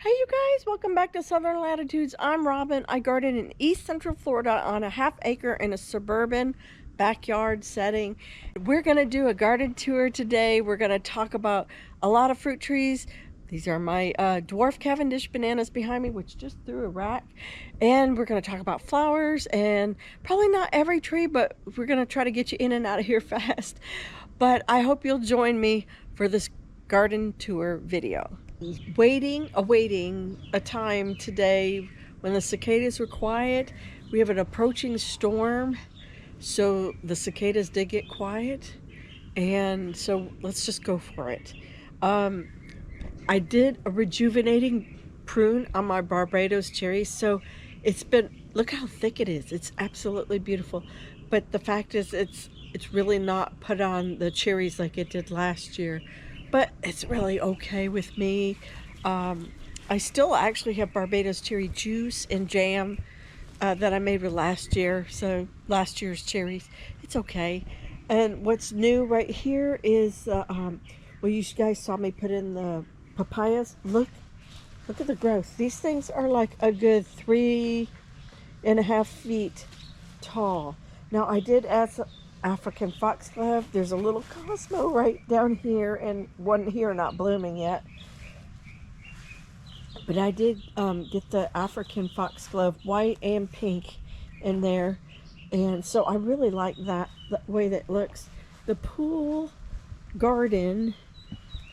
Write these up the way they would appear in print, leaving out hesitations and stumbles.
Hey you guys, welcome back to Southern Latitudes. I'm Robin. I garden in East Central Florida on a half acre in a suburban backyard setting. We're going to do a garden tour today. We're going to talk about a lot of fruit trees. These are my dwarf Cavendish bananas behind me, which just threw a rack. And we're going to talk about flowers and probably not every tree, but we're going to try to get you in and out of here fast. But I hope you'll join me for this garden tour video. Awaiting a time today when the cicadas were quiet. We have an approaching storm, so the cicadas did get quiet, and so let's just go for it. I did a rejuvenating prune on my Barbados cherries, so it's been, look how thick it is. It's absolutely beautiful, but the fact is it's really not put on the cherries like it did last year, but it's really okay with me. I still actually have Barbados cherry juice and jam that I made with last year, so last year's cherries. It's okay. And what's new right here is well, you guys saw me put in the papayas. Look at the growth. These things are like a good 3.5 feet tall. Now I did add some African foxglove. There's a little Cosmo right down here and one here not blooming yet. But I did get the African foxglove white and pink in there. And so I really like that, the way that looks. The pool garden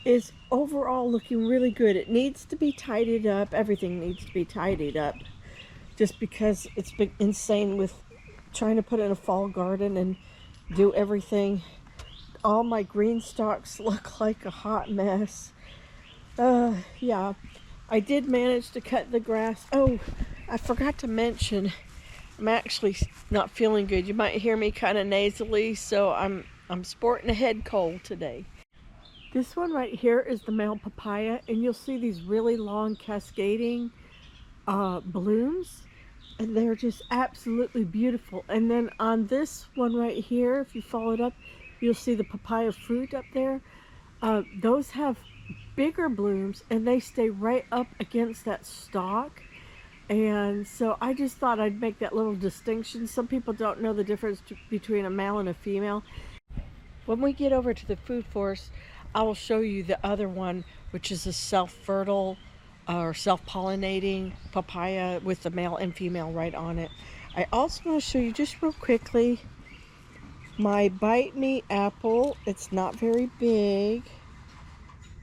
is overall looking really good. It needs to be tidied up. Everything needs to be tidied up. Just because it's been insane with trying to put in a fall garden and do everything. All my green stalks look like a hot mess. Yeah. I did manage to cut the grass. Oh, I forgot to mention, I'm actually not feeling good. You might hear me kind of nasally, so I'm sporting a head cold today. This one right here is the male papaya, and you'll see these really long cascading blooms, and they're just absolutely beautiful. And then on this one right here, if you follow it up, you'll see the papaya fruit up there. Those have bigger blooms and they stay right up against that stalk, and so I just thought I'd make that little distinction. Some people don't know the difference between a male and a female. When we get over to the food forest, I will show you the other one, which is a self-fertile or self-pollinating papaya with the male and female right on it. I also want to show you just real quickly my Bite Me apple. It's not very big,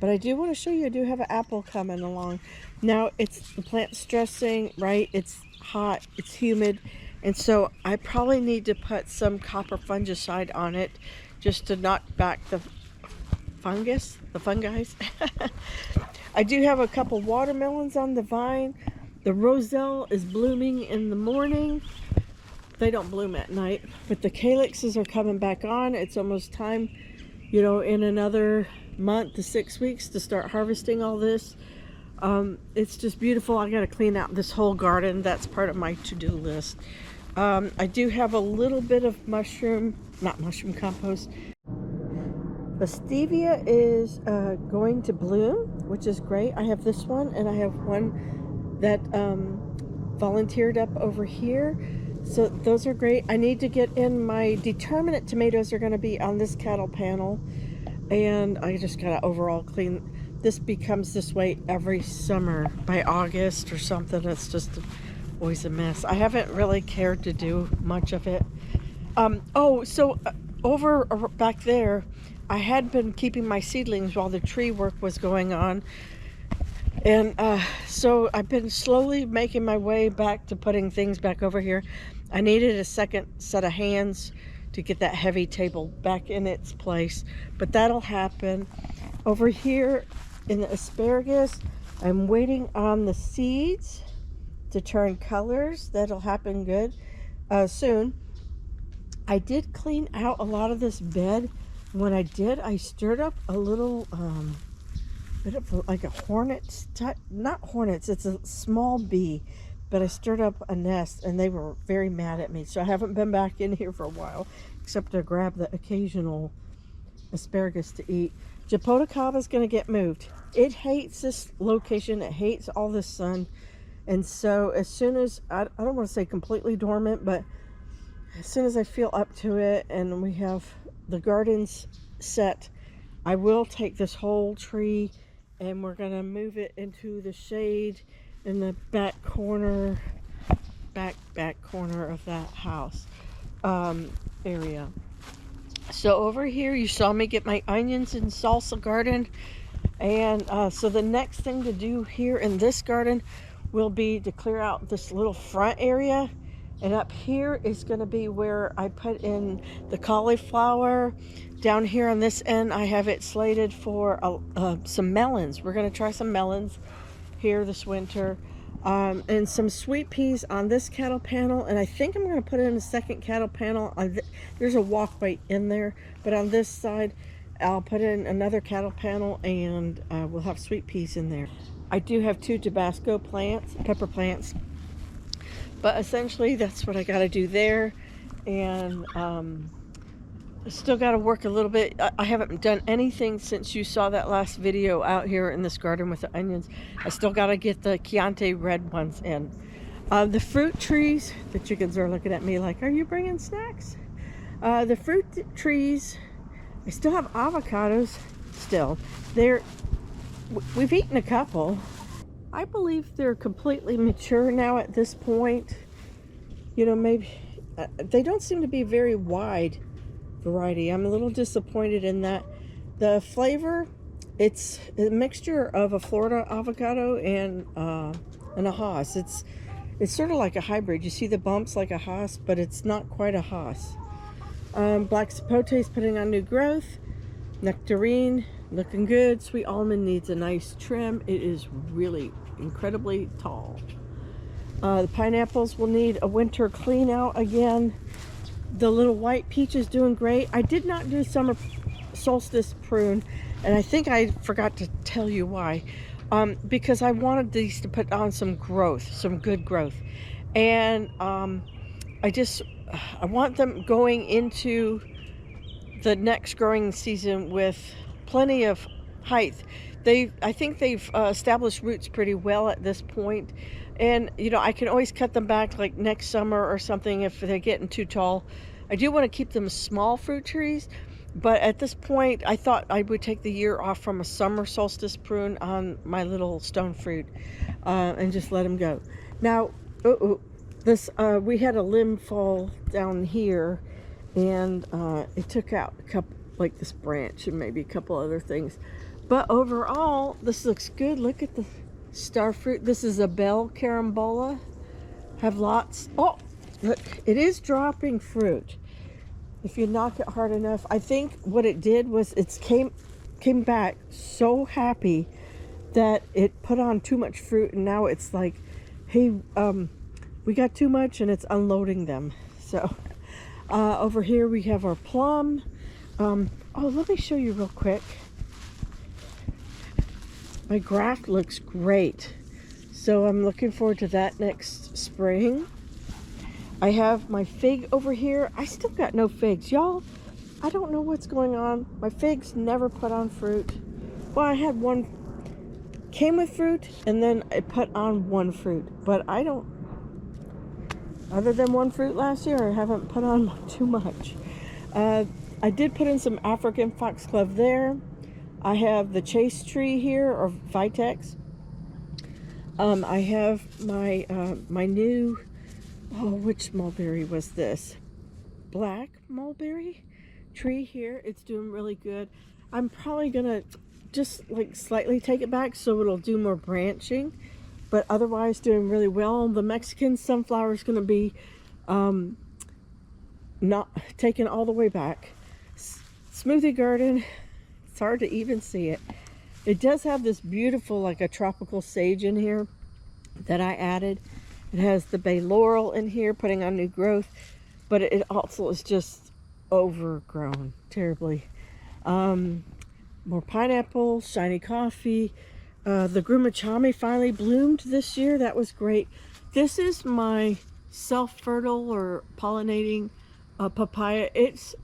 but I do want to show you, I do have an apple coming along. Now, it's the plant stressing, right? It's hot, it's humid, and so I probably need to put some copper fungicide on it just to knock back the fungi. I do have a couple watermelons on the vine. The roselle is blooming in the morning. They don't bloom at night, but the calyxes are coming back on. It's almost time, you know, in another month to 6 weeks to start harvesting all this. It's just beautiful. I got to clean out this whole garden. That's part of my to-do list. I do have a little bit of not mushroom compost. The stevia is going to bloom, which is great. I have this one, and I have one that volunteered up over here. So those are great. I need to get in my determinate tomatoes are going to be on this cattle panel. And I just gotta overall clean. This becomes this way every summer by August or something. It's just always a mess. I haven't really cared to do much of it. Over back there, I had been keeping my seedlings while the tree work was going on. And so I've been slowly making my way back to putting things back over here. I needed a second set of hands to get that heavy table back in its place, but that'll happen. Over here in the asparagus, I'm waiting on the seeds to turn colors. That'll happen good soon. I did clean out a lot of this bed. When I did, I stirred up a little bit of like a hornet type, not hornets, it's a small bee, but I stirred up a nest and they were very mad at me. So I haven't been back in here for a while, except to grab the occasional asparagus to eat. Japonica is going to get moved. It hates this location. It hates all this sun. And so as soon as, I don't want to say completely dormant, but as soon as I feel up to it and we have the gardens set, I will take this whole tree and we're going to move it into the shade in the back corner of that house area. So over here you saw me get my onions and salsa garden, and so the next thing to do here in this garden will be to clear out this little front area, and up here is going to be where I put in the cauliflower. Down here on this end I have it slated for some melons. We're going to try some melons here this winter, and some sweet peas on this cattle panel, and I think I'm going to put in a second cattle panel. There's a walkway in there, but on this side I'll put in another cattle panel, and we'll have sweet peas in there. I do have 2 Tabasco plants, pepper plants, but essentially that's what I got to do there. And I still got to work a little bit. I haven't done anything since you saw that last video out here in this garden with the onions. I still got to get the Chianti red ones in. The fruit trees, the chickens are looking at me like, are you bringing snacks? The fruit trees, I still have avocados still. We've eaten a couple. I believe they're completely mature now at this point. You know, maybe they don't seem to be very wide variety. I'm a little disappointed in that. The flavor, it's a mixture of a Florida avocado and a Haas. It's sort of like a hybrid. You see the bumps like a Haas, but it's not quite a Haas. Black sapote is putting on new growth. Nectarine looking good. Sweet almond needs a nice trim. It is really incredibly tall. The pineapples will need a winter clean out again. The little white peach is doing great. I did not do summer solstice prune, and I think I forgot to tell you why. Because I wanted these to put on some growth, some good growth. And I want them going into the next growing season with plenty of height. I think they've established roots pretty well at this point. And, you know, I can always cut them back like next summer or something if they're getting too tall. I do want to keep them small fruit trees, but at this point, I thought I would take the year off from a summer solstice prune on my little stone fruit and just let them go. Now, we had a limb fall down here, and it took out a couple, like this branch and maybe a couple other things. But overall, this looks good. Look at the star fruit. This is a bell carambola. Have lots. Oh, look, it is dropping fruit. If you knock it hard enough, I think what it did was it came back so happy that it put on too much fruit, and now it's like, hey, we got too much, and it's unloading them. So over here we have our plum. Oh, let me show you real quick. My graft looks great, so I'm looking forward to that next spring. I have my fig over here. I still got no figs, y'all. I don't know what's going on. My figs never put on fruit. Well, I had one came with fruit, and then I put on one fruit, but I don't, other than one fruit last year, I haven't put on too much. I did put in some African foxglove there. I have the chase tree here, or vitex. I have my my new, which mulberry was this? Black mulberry tree here. It's doing really good. I'm probably gonna just like slightly take it back so it'll do more branching, but otherwise doing really well. The Mexican sunflower is gonna be not taken all the way back. Smoothie garden, it's hard to even see it. It does have this beautiful, like a tropical sage in here that I added. It has the bay laurel in here, putting on new growth, but it also is just overgrown terribly. More pineapple, shiny coffee. The grumachami finally bloomed this year. That was great. This is my self-fertile or pollinating papaya. It's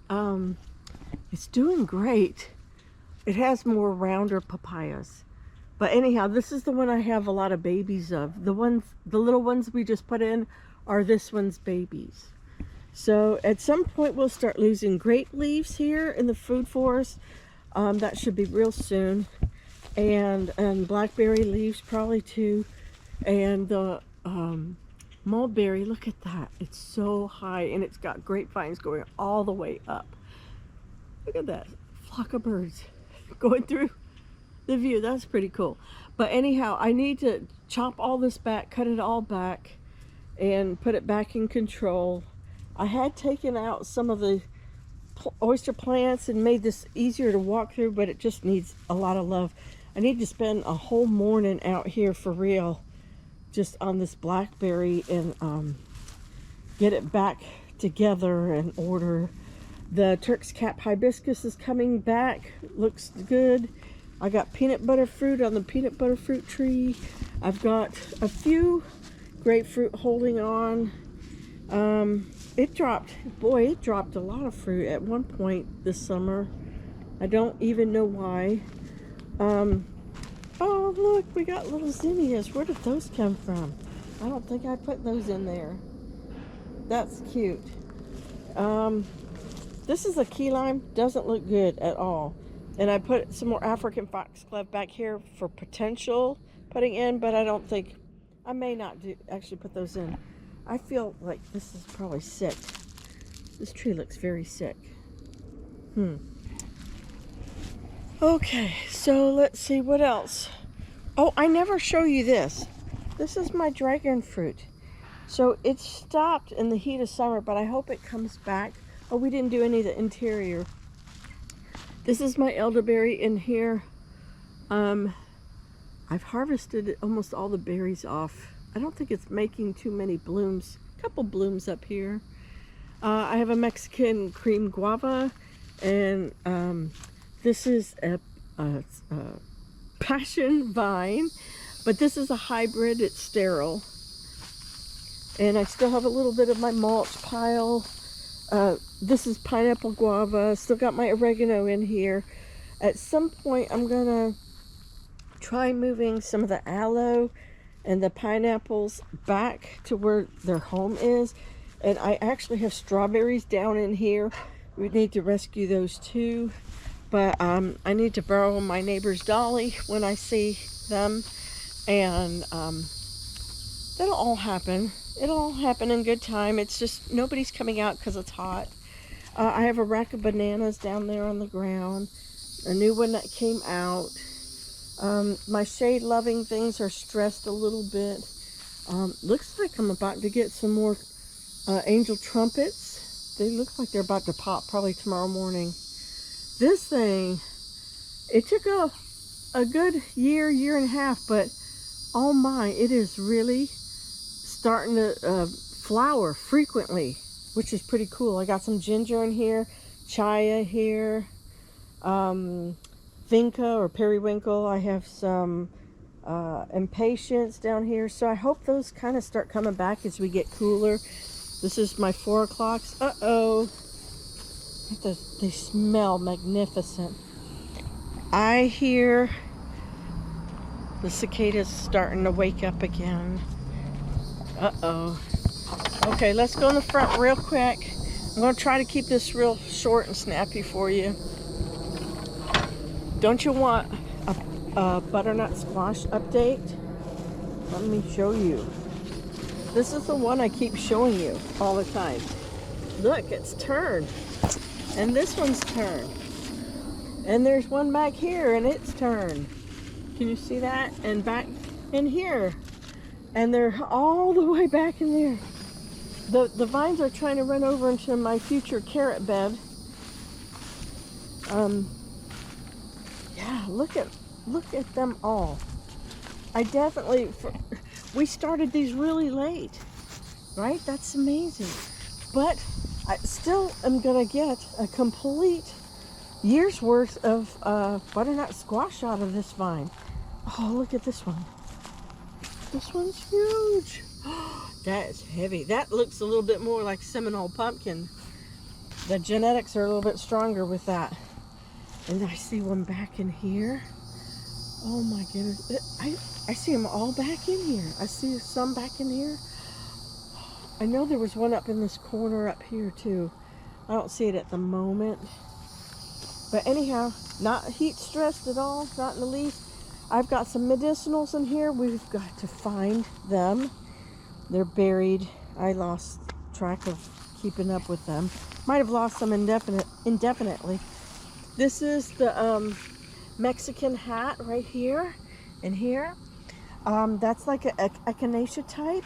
doing great. it has more rounder papayas. But anyhow, this is the one I have a lot of babies of. The little ones we just put in are this one's babies. So at some point we'll start losing grape leaves here in the food forest. That should be real soon. And blackberry leaves probably too. And the mulberry, look at that. It's so high and it's got grapevines going all the way up. Look at that flock of birds going through the view. That's pretty cool. But anyhow, I need to chop all this back, cut it all back, and put it back in control. I had taken out some of the oyster plants and made this easier to walk through, but it just needs a lot of love. I need to spend a whole morning out here for real, just on this blackberry, and get it back together and order. The Turk's Cap hibiscus is coming back. Looks good. I got peanut butter fruit on the peanut butter fruit tree. I've got a few grapefruit holding on. It dropped a lot of fruit at one point this summer. I don't even know why. Oh look, we got little zinnias. Where did those come from? I don't think I put those in there. That's cute. This is a key lime. Doesn't look good at all. And I put some more African foxglove back here for potential putting in, but I don't think, I may not actually put those in. I feel like this is probably sick. This tree looks very sick. Okay, so let's see what else. Oh, I never show you this. This is my dragon fruit. So it stopped in the heat of summer, but I hope it comes back. Oh, we didn't do any of the interior. This is my elderberry in here. I've harvested almost all the berries off. I don't think it's making too many blooms. A couple blooms up here. I have a Mexican cream guava, and this is a passion vine, but this is a hybrid. It's sterile. And I still have a little bit of my mulch pile. This is pineapple guava. Still got my oregano in here. At some point I'm gonna try moving some of the aloe and the pineapples back to where their home is. And I actually have strawberries down in here. We need to rescue those too. But I need to borrow my neighbor's dolly when I see them. And that'll all happen. It'll all happen in good time. It's just nobody's coming out because it's hot. I have a rack of bananas down there on the ground. A new one that came out. My shade loving things are stressed a little bit. Looks like I'm about to get some more angel trumpets. They look like they're about to pop probably tomorrow morning. This thing, it took a good year and a half, but oh my, it is really starting to flower frequently, which is pretty cool. I got some ginger in here, chaya here, vinca or periwinkle. I have some impatiens down here. So I hope those kind of start coming back as we get cooler. This is my 4 o'clocks. Uh-oh. They smell magnificent. I hear the cicadas starting to wake up again. Uh-oh. Okay, let's go in the front real quick. I'm going to try to keep this real short and snappy for you. Don't you want a butternut squash update? Let me show you. This is the one I keep showing you all the time. Look, it's turned. And this one's turned. And there's one back here and it's turned. Can you see that? And back in here. And they're all the way back in there. The vines are trying to run over into my future carrot bed. Yeah, look at them all. We started these really late, right? That's amazing. But I still am gonna get a complete year's worth of butternut squash out of this vine. Oh, look at this one. This one's huge. That is heavy. That looks a little bit more like Seminole pumpkin. The genetics are a little bit stronger with that. And I see one back in here. Oh my goodness. I see them all back in here. I see some back in here. I know there was one up in this corner up here too. I don't see it at the moment. But anyhow, not heat stressed at all, not in the least. I've got some medicinals in here. We've got to find them. They're buried. I lost track of keeping up with them. Might have lost them indefinitely. This is the Mexican hat right here and here. That's like a echinacea type.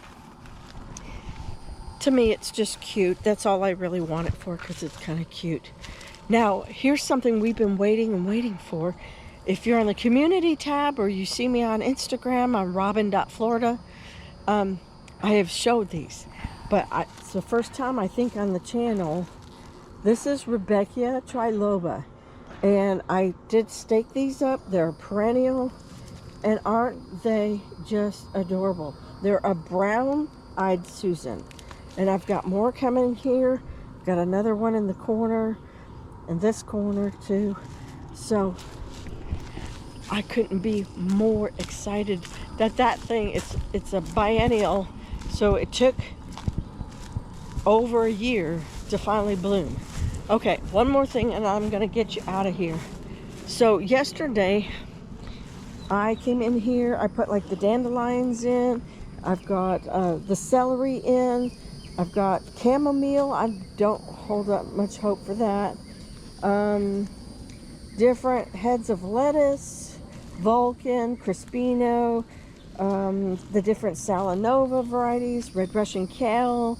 To me, it's just cute. That's all I really want it for, because it's kind of cute. Now, here's something we've been waiting and waiting for. If you're on the community tab or you see me on Instagram on robin.florida, I have showed these. But it's the first time, I think, on the channel. This is Rebecca triloba. And I did stake these up. They're perennial. And aren't they just adorable? They're a brown-eyed Susan. And I've got more coming here. Got another one in the corner. And this corner too. So I couldn't be more excited that thing, it's a biennial. So it took over a year to finally bloom. Okay, one more thing and I'm gonna get you out of here. So yesterday I came in here, I put like the dandelions in, I've got the celery in, I've got chamomile. I don't hold up much hope for that. Different heads of lettuce, Vulcan, Crispino, the different Salanova varieties, red Russian kale.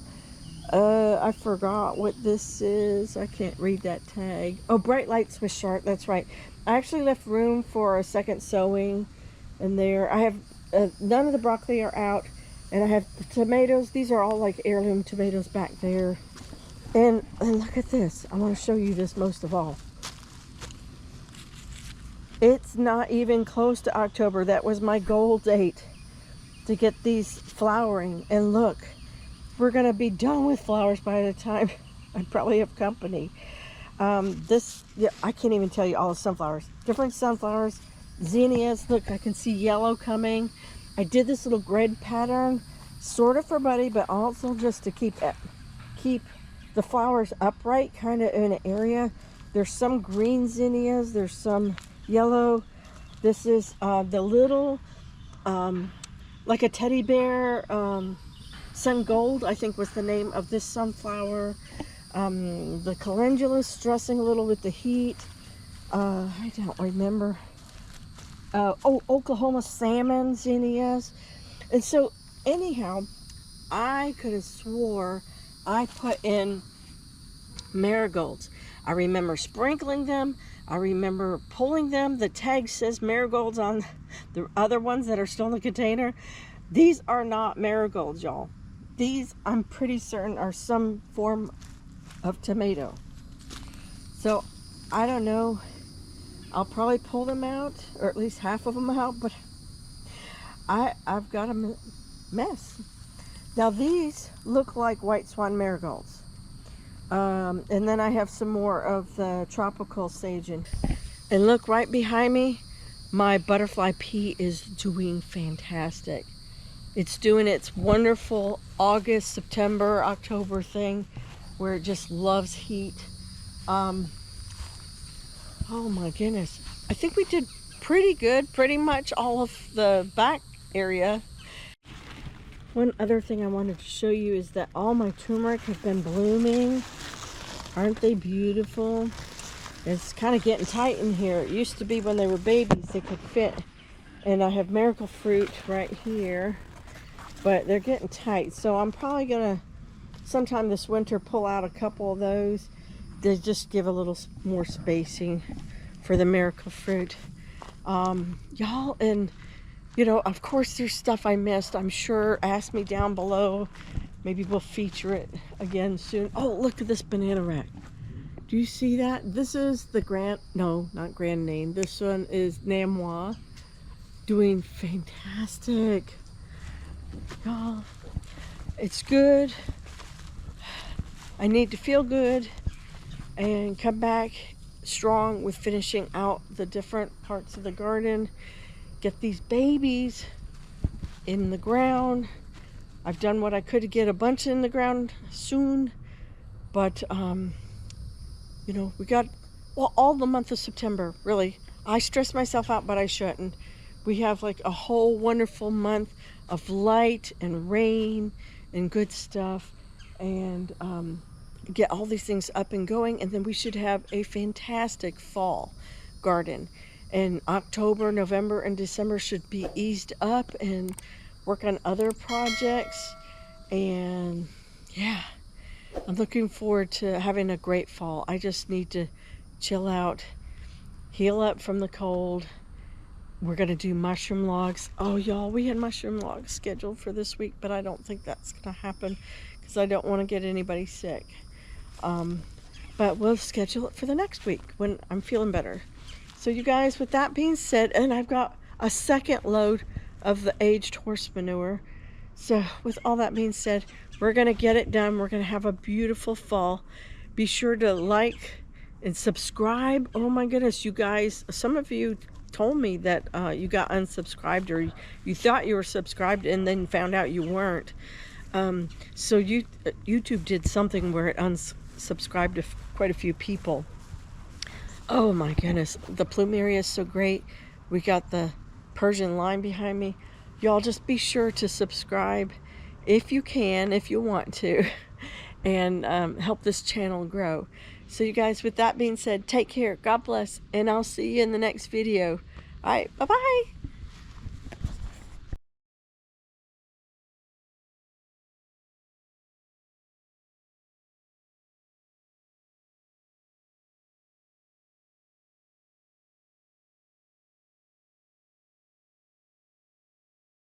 I forgot what this is. I can't read that tag. Oh, bright light Swiss chard. That's right. I actually left room for a second sowing in there. I have none of the broccoli are out, and I have the tomatoes. These are all like heirloom tomatoes back there. And look at this. I want to show you this most of all. It's not even close to October. That was my goal date to get these flowering. And look, we're going to be done with flowers by the time I probably have company. Yeah, I can't even tell you all the sunflowers. Different sunflowers, zinnias. Look, I can see yellow coming. I did this little grid pattern, sort of for Buddy, but also just to keep the flowers upright, kind of in an area. There's some green zinnias. There's some yellow. This is the little, like a teddy bear, sun gold, I think was the name of this sunflower. The calendula stressing a little with the heat. I don't remember. Oklahoma salmon zinnias. And so anyhow, I could have swore I put in marigolds. I remember sprinkling them. I remember pulling them. The tag says marigolds on the other ones that are still in the container. These are not marigolds, y'all. These, I'm pretty certain, are some form of tomato. So I don't know. I'll probably pull them out, or at least half of them out, but I've got a mess. Now these look like white swan marigolds. And then I have some more of the tropical sage. And look right behind me, my butterfly pea is doing fantastic. It's doing its wonderful August, September, October thing where it just loves heat. Oh my goodness. I think we did pretty good, pretty much all of the back area. One other thing I wanted to show you is that all my turmeric have been blooming. Aren't they beautiful? It's kind of getting tight in here. It used to be when they were babies they could fit. And I have miracle fruit right here. But they're getting tight. So I'm probably going to sometime this winter pull out a couple of those to just give a little more spacing for the miracle fruit. Y'all, and you know, of course there's stuff I missed. I'm sure. Ask me down below. Maybe we'll feature it again soon. Oh, look at this banana rack. Do you see that? This is the not Grand Name. This one is Namois. Doing fantastic. Y'all, it's good. I need to feel good and come back strong with finishing out the different parts of the garden. Get these babies in the ground. I've done what I could to get a bunch in the ground soon, but you know, we got, well, all the month of September, really. I stress myself out, but I shouldn't. We have like a whole wonderful month of light and rain and good stuff, and get all these things up and going, and then we should have a fantastic fall garden. And October, November, and December should be eased up and work on other projects. And yeah, I'm looking forward to having a great fall. I just need to chill out, heal up from the cold. We're going to do mushroom logs. Oh, y'all, we had mushroom logs scheduled for this week, but I don't think that's going to happen because I don't want to get anybody sick. But we'll schedule it for the next week when I'm feeling better. So you guys, with that being said, and I've got a second load of the aged horse manure. So with all that being said, we're going to get it done. We're going to have a beautiful fall. Be sure to like and subscribe. Oh my goodness, you guys, some of you told me that you got unsubscribed, or you thought you were subscribed and then found out you weren't. So YouTube did something where it unsubscribed to quite a few people. Oh my goodness, the plumeria is so great. We got the Persian lime behind me. Y'all just be sure to subscribe if you can, if you want to, and help this channel grow. So you guys, with that being said, take care, God bless, and I'll see you in the next video. All right, bye-bye.